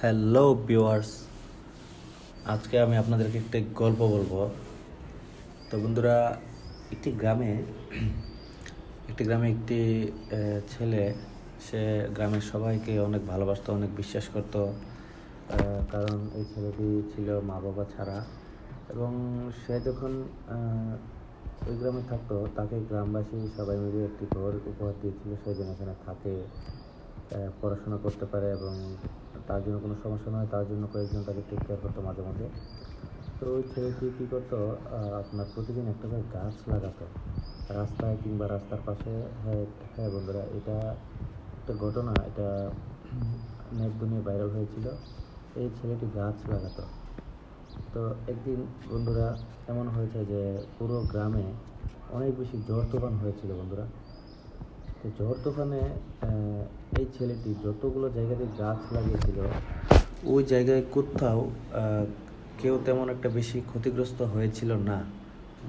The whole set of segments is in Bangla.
হ্যালো ভিউয়ার্স, আজকে আমি আপনাদেরকে একটি গল্প বলবো। তো বন্ধুরা, একটি গ্রামে একটি ছেলে, সে গ্রামের সবাইকে অনেক ভালোবাসতো, অনেক বিশ্বাস করত। কারণ এই ছেলেটি ছিল মা বাবা ছাড়া। এবং সে যখন ওই গ্রামে থাকতো, তাকে গ্রামবাসী সবাই মিলে একটি ঘর উপহার দিয়েছিল। সে যেন এখানে থাকে, পড়াশোনা করতে পারে এবং তার জন্য কোনো সমস্যা নয়, তার জন্য কয়েকজন তাকে টেক কেয়ার করতো মাঝে মাঝে। তো ওই ছেলেটি কী করতো, আপনার প্রতিদিন একটা করে গাছ লাগাতো রাস্তায় কিংবা রাস্তার পাশে। হ্যাঁ হ্যাঁ বন্ধুরা, এটা একটা ঘটনা, এটা নেট দুনিয়ায় ভাইরাল হয়েছিল। এই ছেলেটি গাছ লাগাতো। তো একদিন বন্ধুরা, এমন হয়েছে যে পুরো গ্রামে অনেক বেশি ঝড় তুফান হয়েছিল বন্ধুরা। তো ঝড় তুফানে এই ছেলেটি যতগুলো জায়গাতে গাছ লাগিয়েছিল, ওই জায়গায় কোথাও কেউ তেমন একটা বেশি ক্ষতিগ্রস্ত হয়েছিল না।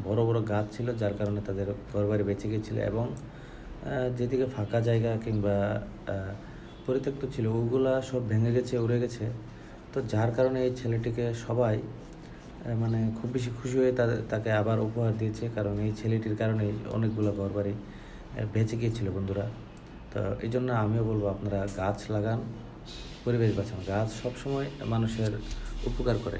বড় বড় গাছ ছিল, যার কারণে তাদের ঘরবাড়ি বেঁচে গিয়েছিল। এবং যেদিকে ফাঁকা জায়গা কিংবা পরিত্যক্ত ছিল, ওগুলা সব ভেঙে গেছে, উড়ে গেছে। তো যার কারণে এই ছেলেটিকে সবাই মানে খুব বেশি খুশি হয়ে তাকে আবার উপহার দিয়েছে, কারণ এই ছেলেটির কারণেই অনেকগুলো ঘরবাড়ি বেঁচে গিয়েছিল বন্ধুরা। তো এই জন্য আমিও বলবো, আপনারা গাছ লাগান, পরিবেশ বাঁচান। গাছ সবসময় মানুষের উপকার করে।